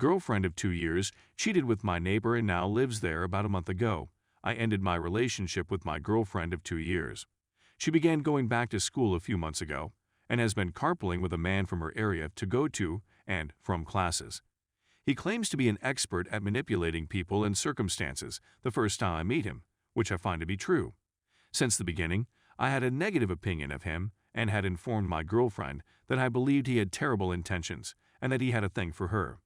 Girlfriend of 2 years cheated with my neighbor and now lives there. About a month ago, I ended my relationship with my girlfriend of 2 years. She began going back to school a few months ago and has been carpooling with a man from her area to go to and from classes. He claims to be an expert at manipulating people and circumstances the first time I meet him, which I find to be true. Since the beginning, I had a negative opinion of him and had informed my girlfriend that I believed he had terrible intentions and that he had a thing for her.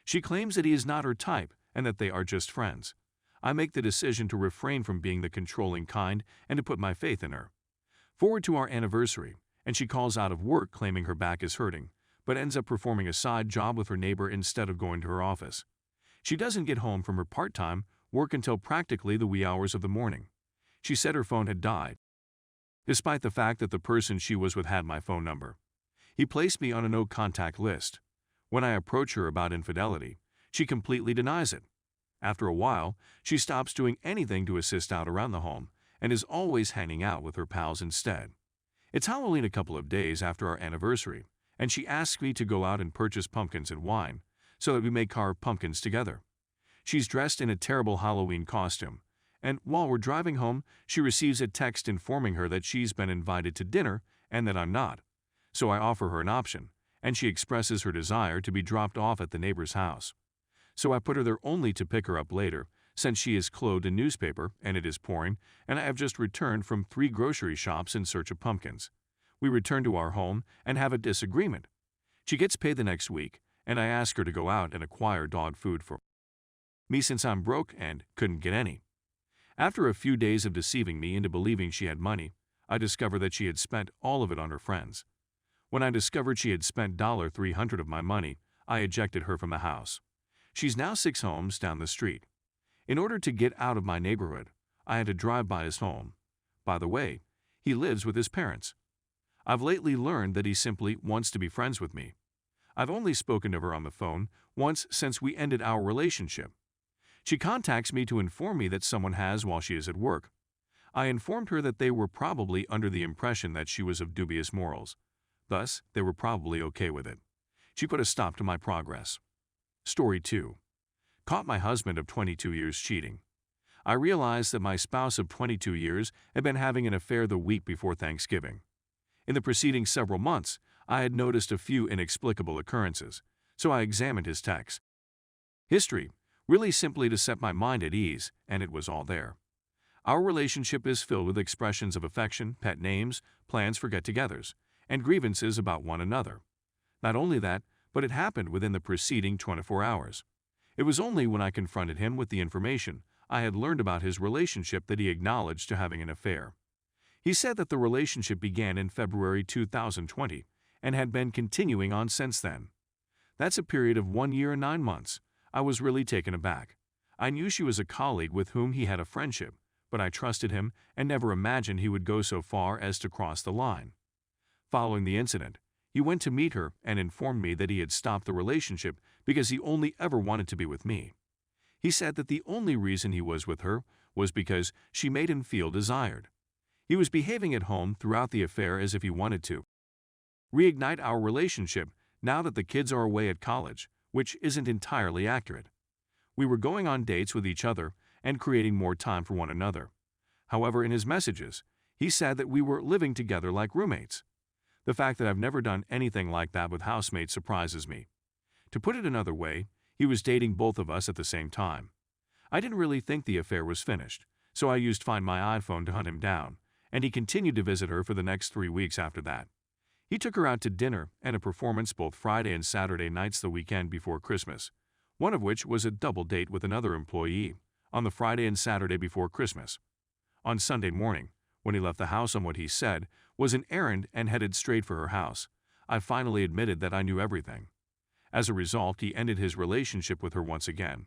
She claims that he is not her type and that they are just friends. I make the decision to refrain from being the controlling kind and to put my faith in her. Forward to our anniversary, and she calls out of work claiming her back is hurting, but ends up performing a side job with her neighbor instead of going to her office. She doesn't get home from her part-time work until practically the wee hours of the morning. She said her phone had died, despite the fact that the person she was with had my phone number. He placed me on a no-contact list. When I approach her about infidelity, she completely denies it. After a while, she stops doing anything to assist out around the home and is always hanging out with her pals instead. It's Halloween a couple of days after our anniversary, and she asks me to go out and purchase pumpkins and wine so that we may carve pumpkins together. She's dressed in a terrible Halloween costume, and while we're driving home, she receives a text informing her that she's been invited to dinner and that I'm not. So I offer her an option, and she expresses her desire to be dropped off at the neighbor's house. So I put her there only to pick her up later, since she is clothed in newspaper and it is pouring, and I have just returned from 3 grocery shops in search of pumpkins. We return to our home and have a disagreement. She gets paid the next week, and I ask her to go out and acquire dog food for me since I'm broke and couldn't get any. After a few days of deceiving me into believing she had money, I discover that she had spent all of it on her friends. When I discovered she had spent $300 of my money, I ejected her from the house. She's now 6 homes down the street. In order to get out of my neighborhood, I had to drive by his home. By the way, he lives with his parents. I've lately learned that he simply wants to be friends with me. I've only spoken to her on the phone once since we ended our relationship. She contacts me to inform me that someone has while she is at work. I informed her that they were probably under the impression that she was of dubious morals. Thus, they were probably okay with it. She put a stop to my progress. Story 2. Caught my husband of 22 years cheating. I realized that my spouse of 22 years had been having an affair the week before Thanksgiving. In the preceding several months, I had noticed a few inexplicable occurrences, so I examined his text history, really simply to set my mind at ease, and it was all there. Our relationship is filled with expressions of affection, pet names, plans for get-togethers, and grievances about one another. Not only that, but it happened within the preceding 24 hours. It was only when I confronted him with the information I had learned about his relationship that he acknowledged to having an affair. He said that the relationship began in February 2020 and had been continuing on since then. That's a period of 1 year and 9 months. I was really taken aback. I knew she was a colleague with whom he had a friendship, but I trusted him and never imagined he would go so far as to cross the line. Following the incident, he went to meet her and informed me that he had stopped the relationship because he only ever wanted to be with me. He said that the only reason he was with her was because she made him feel desired. He was behaving at home throughout the affair as if he wanted to reignite our relationship now that the kids are away at college, which isn't entirely accurate. We were going on dates with each other and creating more time for one another. However, in his messages, he said that we were living together like roommates. The fact that I've never done anything like that with housemates surprises me. To put it another way, he was dating both of us at the same time. I didn't really think the affair was finished, so I used Find My iPhone to hunt him down, and he continued to visit her for the next 3 weeks after that. He took her out to dinner and a performance both Friday and Saturday nights the weekend before Christmas, one of which was a double date with another employee on the Friday and Saturday before Christmas. On Sunday morning, when he left the house on what he said was an errand and headed straight for her house, I finally admitted that I knew everything. As a result, he ended his relationship with her once again,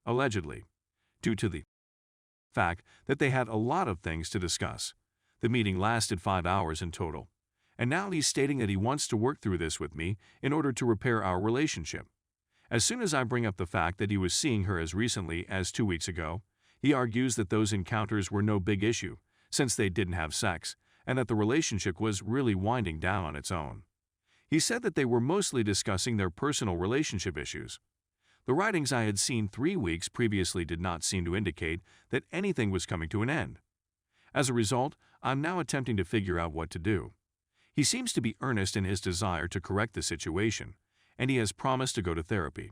allegedly, due to the fact that they had a lot of things to discuss. The meeting lasted 5 hours in total, and now he's stating that he wants to work through this with me in order to repair our relationship. As soon as I bring up the fact that he was seeing her as recently as 2 weeks ago, he argues that those encounters were no big issue since they didn't have sex and that the relationship was really winding down on its own. He said that they were mostly discussing their personal relationship issues. The writings I had seen 3 weeks previously did not seem to indicate that anything was coming to an end. As a result, I'm now attempting to figure out what to do. He seems to be earnest in his desire to correct the situation, and he has promised to go to therapy.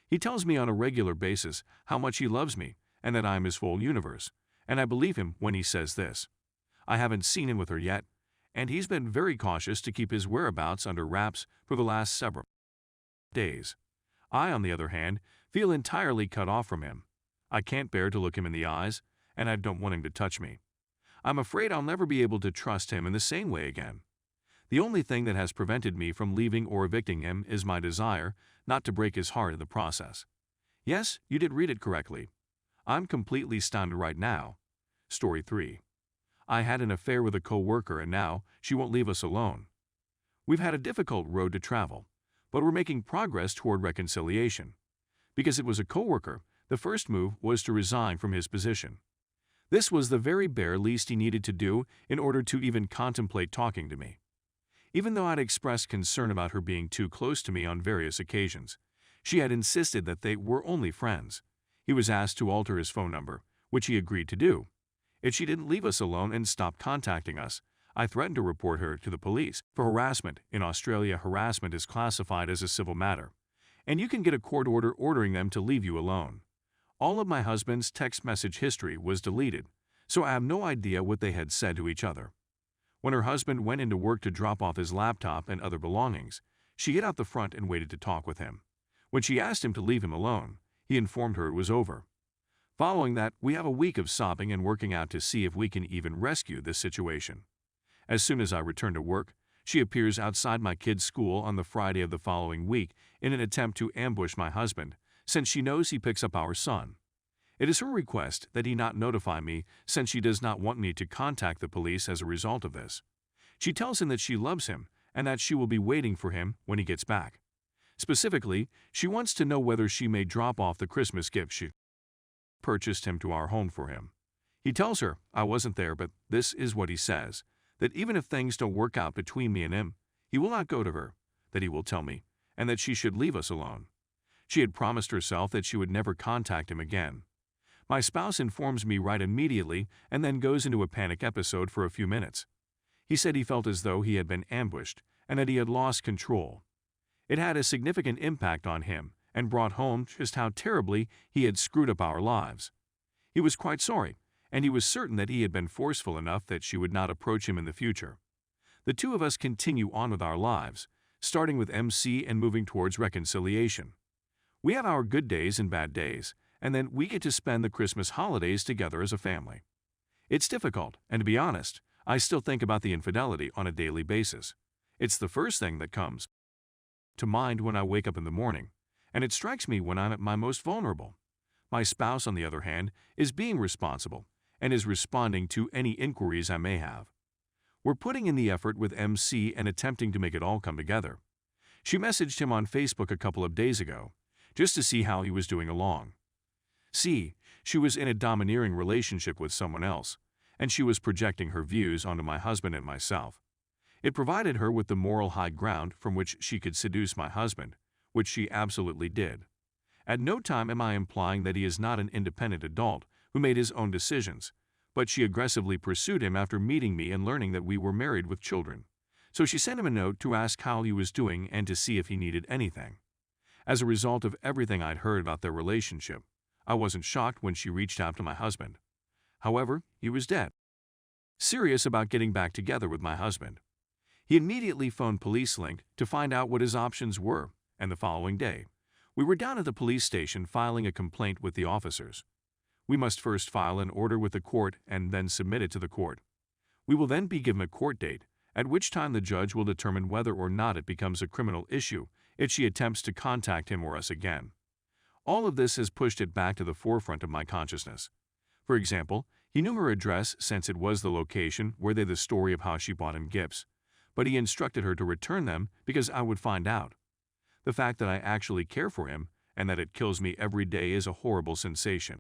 He tells me on a regular basis how much he loves me and that I am his full universe, and I believe him when he says this. I haven't seen him with her yet, and he's been very cautious to keep his whereabouts under wraps for the last several days. I, on the other hand, feel entirely cut off from him. I can't bear to look him in the eyes, and I don't want him to touch me. I'm afraid I'll never be able to trust him in the same way again. The only thing that has prevented me from leaving or evicting him is my desire not to break his heart in the process. Yes, you did read it correctly. I'm completely stunned right now. Story 3. I had an affair with a co-worker and now she won't leave us alone. We've had a difficult road to travel, but we're making progress toward reconciliation. Because it was a co-worker, the first move was to resign from his position. This was the very bare least he needed to do in order to even contemplate talking to me. Even though I'd expressed concern about her being too close to me on various occasions, she had insisted that they were only friends. He was asked to alter his phone number, which he agreed to do. If she didn't leave us alone and stop contacting us, I threatened to report her to the police for harassment. In Australia, harassment is classified as a civil matter, and you can get a court order ordering them to leave you alone. All of my husband's text message history was deleted, so I have no idea what they had said to each other. When her husband went into work to drop off his laptop and other belongings, she hid out the front and waited to talk with him. When she asked him to leave him alone, he informed her it was over. Following that, we have a week of sobbing and working out to see if we can even rescue this situation. As soon as I return to work, she appears outside my kid's school on the Friday of the following week in an attempt to ambush my husband, since she knows he picks up our son. It is her request that he not notify me since she does not want me to contact the police as a result of this. She tells him that she loves him and that she will be waiting for him when he gets back. Specifically, she wants to know whether she may drop off the Christmas gift she purchased him to our home for him. He tells her I wasn't there, but this is what he says, that even if things don't work out between me and him, he will not go to her, that he will tell me, and that she should leave us alone. She had promised herself that she would never contact him again. My spouse informs me right immediately and then goes into a panic episode for a few minutes. He said he felt as though he had been ambushed and that he had lost control. It had a significant impact on him and brought home just how terribly he had screwed up our lives. He was quite sorry, and he was certain that he had been forceful enough that she would not approach him in the future. The two of us continue on with our lives, starting with MC and moving towards reconciliation. We have our good days and bad days, and then we get to spend the Christmas holidays together as a family. It's difficult, and to be honest, I still think about the infidelity on a daily basis. It's the first thing that comes to mind when I wake up in the morning, and it strikes me when I'm at my most vulnerable. My spouse, on the other hand, is being responsible and is responding to any inquiries I may have. We're putting in the effort with MC and attempting to make it all come together. She messaged him on Facebook a couple of days ago, just to see how he was doing along. See, she was in a domineering relationship with someone else, and she was projecting her views onto my husband and myself. It provided her with the moral high ground from which she could seduce my husband, which she absolutely did. At no time am I implying that he is not an independent adult who made his own decisions, but she aggressively pursued him after meeting me and learning that we were married with children. So she sent him a note to ask how he was doing and to see if he needed anything. As a result of everything I'd heard about their relationship, I wasn't shocked when she reached out to my husband. However, he was dead serious about getting back together with my husband. He immediately phoned Police Link to find out what his options were, and the following day, we were down at the police station filing a complaint with the officers. We must first file an order with the court and then submit it to the court. We will then be given a court date, at which time the judge will determine whether or not it becomes a criminal issue if she attempts to contact him or us again. All of this has pushed it back to the forefront of my consciousness. For example, he knew her address since it was the location where they the story of how she bought him gifts, but he instructed her to return them because I would find out. The fact that I actually care for him and that it kills me every day is a horrible sensation.